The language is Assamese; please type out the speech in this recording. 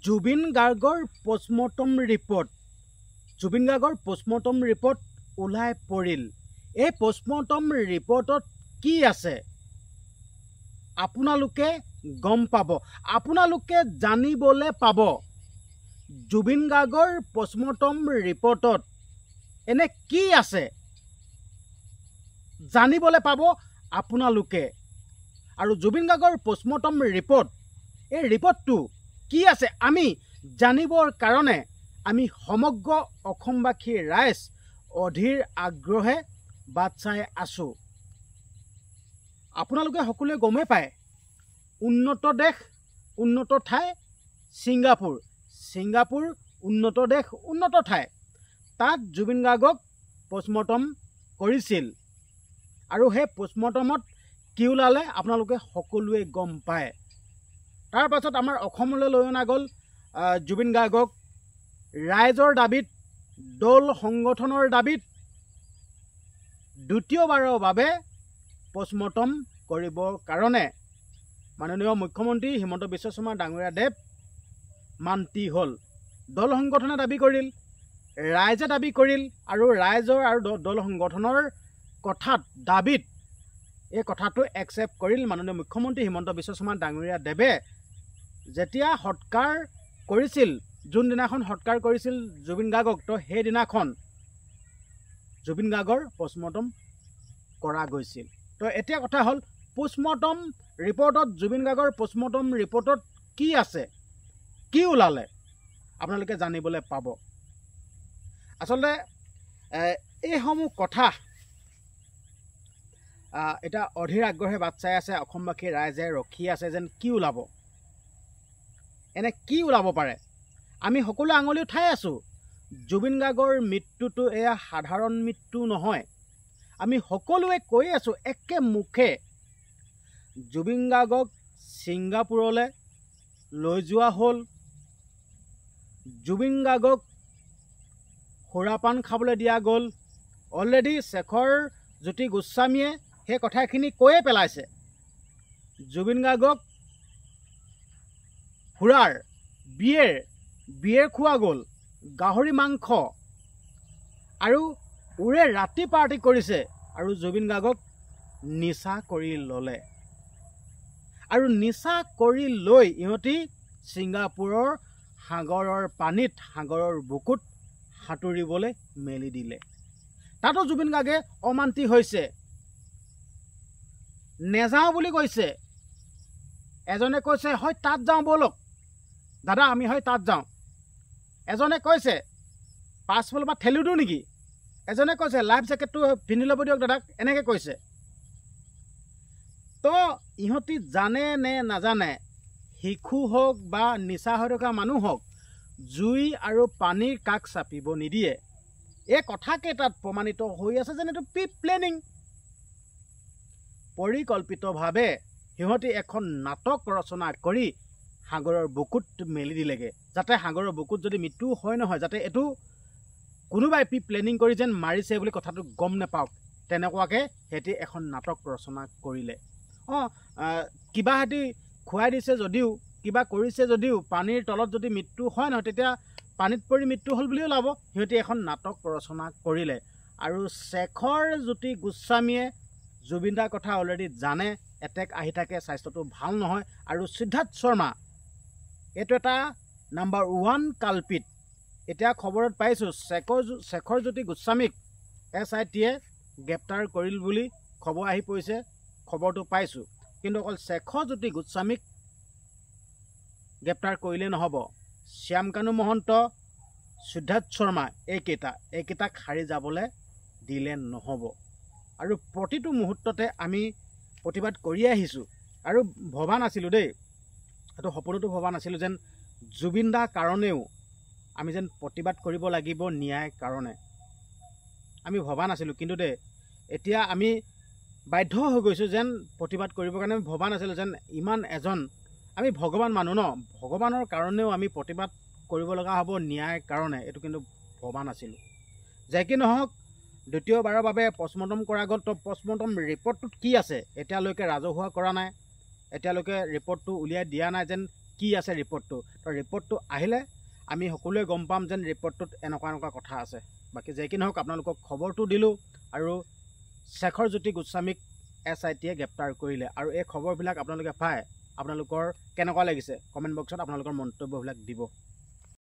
জুবিন গাৰ্গৰ পোষ্টমৰ্টম ৰিপৰ্ট ওলাই পৰিল। এই পোষ্টমৰ্টম ৰিপৰ্টত কি আছে আপোনালোকে গম পাব, আপোনালোকে জানিবলৈ পাব। জুবিন গাৰ্গৰ পোষ্টমৰ্টম ৰিপৰ্টত এনে কি আছে জানিবলৈ পাব আপোনালোকে। আৰু জুবিন গাৰ্গৰ পোষ্টমৰ্টম ৰিপৰ্ট, এই ৰিপৰ্টটো কি আছে আমি জানিবৰ কাৰণে আমি সমগ্ৰ অসমবাসী ৰাইজ অধীৰ আগ্ৰহে বাট চাই আছোঁ। আপোনালোকে সকলোৱে গমেই পায়, উন্নত দেশ উন্নত ঠাই ছিংগাপুৰ উন্নত দেশ উন্নত ঠাই। তাত জুবিন গাৰ্গক পোষ্টমৰ্টম কৰিছিল আৰু সেই পোষ্টমৰ্টমত কি ওলালে আপোনালোকে সকলোৱে গম পায়। তাৰ পাছত আমাৰ অসমলৈ লৈ অনা গ'ল জুবিন গাৰ্গক ৰাইজৰ দাবীত, দল সংগঠনৰ দাবীত দ্বিতীয়বাৰৰ বাবে পোষ্টমৰ্টম কৰিবৰ কাৰণে মাননীয় মুখ্যমন্ত্ৰী হিমন্ত বিশ্ব শৰ্মা ডাঙৰীয়াদেৱ মান্তি হ'ল। দল সংগঠনে দাবী কৰিল, ৰাইজে দাবী কৰিল আৰু ৰাইজৰ আৰু দল সংগঠনৰ কথাত দাবীত এই কথাটো একচেপ্ট কৰিল মাননীয় মুখ্যমন্ত্ৰী হিমন্ত বিশ্ব শৰ্মা ডাঙৰীয়াদেৱে। যেতিয়া সৎকাৰ কৰিছিল, যোনদিনাখন সৎকাৰ কৰিছিল জুবিন গাৰ্গক, তো সেইদিনাখন জুবিন গাৰ্গৰ পোষ্টমৰ্টম কৰা গৈছিল। তো এতিয়া কথা হ'ল পোষ্টমৰ্টম ৰিপৰ্টত, জুবিন গাৰ্গৰ পোষ্টমৰ্টম ৰিপৰ্টত কি আছে, কি ওলালে আপোনালোকে জানিবলৈ পাব। আচলতে এইসমূহ কথা এতিয়া অধীৰ আগ্ৰহে বাট চাই আছে, অসমবাসী ৰাইজে ৰখি আছে যেন কি ওলাব, এনে কি ওলাব পাৰে। আমি সকলো আঙুলি উঠাই আছোঁ। জুবিন গাৰ্গৰ মৃত্যুটো এয়া সাধাৰণ মৃত্যু নহয়। আমি সকলোৱে কৈ আছোঁ একে মুখে, জুবিন গাৰ্গক ছিংগাপুৰলৈ লৈ যোৱা হ'ল, জুবিন গাৰ্গক সুৰাপান খাবলৈ দিয়া গ'ল। অলৰেডি শেখৰজ্যোতি গোস্বামীয়ে সেই কথাখিনি কৈয়ে পেলাইছে। জুবিন গাৰ্গক সুৰাৰ বিয়েৰ খোৱা গ'ল, গাহৰি মাংস আৰু উৰে ৰাতি পাৰ্টি কৰিছে আৰু জুবিন গাৰ্গক নিচা কৰি ল'লে। আৰু নিচা কৰি লৈ ইহঁতি ছিংগাপুৰৰ সাগৰৰ পানীত, সাগৰৰ বুকুত সাঁতুৰিবলৈ মেলি দিলে। তাতো জুবিন গাৰ্গে অমান্তি হৈছে, নেযাওঁ বুলি কৈছে। এজনে কৈছে হয় তাত যাওঁ ব'লক দাদা, আমি হয় তাত যাওঁ। এজনে কৈছে পাছফালৰ পৰা ঠেলি দিওঁ নেকি, এজনে কৈছে লাইফ জেকেটটো পিন্ধি ল'ব দিয়ক দাদাক, এনেকৈ কৈছে। তো ইহঁতি জানে নে নাজানে, শিশু হওক বা নিচা হৈ থকা মানুহ হওক, জুই আৰু পানীৰ কাষ চাপিব নিদিয়ে। এই কথাকেইটাত প্ৰমাণিত হৈ আছে যেন এইটো প্ৰি প্লেনিং, পৰিকল্পিতভাৱে সিহঁতি এখন নাটক ৰচনা কৰি সাগৰৰ বুকুত মেলি দিলেগৈ, যাতে সাগৰৰ বুকুত যদি মৃত্যু হয় নহয়, যাতে এইটো কোনোবাই প্ৰি প্লেনিং কৰি যেন মাৰিছে বুলি কথাটো গম নাপাওক, তেনেকুৱাকৈ সিহঁতি এখন নাটক ৰচনা কৰিলে। কিবা সিহঁতি খুৱাই দিছে যদিও, কিবা কৰিছে যদিও, পানীৰ তলত যদি মৃত্যু হয় নহয়, তেতিয়া পানীত পৰি মৃত্যু হ'ল বুলিও ওলাব। সিহঁতি এখন নাটক ৰচনা কৰিলে। আৰু শেখৰজ্যোতি গোস্বামীয়ে জুবিন দাৰ কথা অলৰেডি জানে, এটেক আহি থাকে, স্বাস্থ্যটো ভাল নহয়। আৰু সিদ্ধাৰ্থ শৰ্মা এইটো এটা নাম্বাৰ 1 কালপিত। এতিয়া খবৰত পাইছোঁ শেখৰজ্যোতি গোস্বামীক SITয়ে গ্ৰেপ্তাৰ কৰিল বুলি খবৰ আহি পৰিছে, খবৰটো পাইছোঁ। কিন্তু অকল শেখৰজ্যোতি গোস্বামীক গ্ৰেপ্তাৰ কৰিলেই নহ'ব, শ্যামকানু মহন্ত, সিদ্ধাৰ্থ শৰ্মা এইকেইটাক সাৰি যাবলৈ দিলে নহ'ব। আৰু প্ৰতিটো মুহূৰ্ততে আমি প্ৰতিবাদ কৰিয়ে আহিছোঁ। আৰু ভবা নাছিলোঁ দেই, এইটো সপোনতো ভবা নাছিলোঁ যেন জুবিন দাৰ কাৰণেও আমি যেন প্ৰতিবাদ কৰিব লাগিব ন্যায়ৰ কাৰণে, আমি ভবা নাছিলোঁ। কিন্তু দেই এতিয়া আমি বাধ্য হৈ গৈছোঁ যেন প্ৰতিবাদ কৰিবৰ কাৰণে। আমি ভবা নাছিলোঁ যেন ইমান এজন, আমি ভগৱান মানুহ ন, ভগৱানৰ কাৰণেও আমি প্ৰতিবাদ কৰিব লগা হ'ব ন্যায়ৰ কাৰণে, এইটো কিন্তু ভবা নাছিলোঁ। যে কি নহওক, দ্বিতীয়বাৰৰ বাবে পোষ্টমৰ্টম কৰা গ'ল। তো পোষ্টমৰ্টম ৰিপৰ্টটোত কি আছে এতিয়ালৈকে ৰাজহুৱা কৰা নাই, এতিয়ালৈকে ৰিপৰ্টটো উলিয়াই দিয়া নাই যেন কি আছে ৰিপৰ্টটো। তো ৰিপৰ্টটো আহিলে আমি সকলোৱে গম পাম যেন ৰিপৰ্টটোত এনেকুৱা এনেকুৱা কথা আছে। বাকী যে কি নহওক আপোনালোকক খবৰটো দিলোঁ আৰু শেখৰজ্যোতি গোস্বামীক SITয়ে গ্ৰেপ্তাৰ কৰিলে। আৰু এই খবৰবিলাক আপোনালোকে পাই আপোনালোকৰ কেনেকুৱা লাগিছে কমেণ্ট বক্সত আপোনালোকৰ মন্তব্যবিলাক দিব।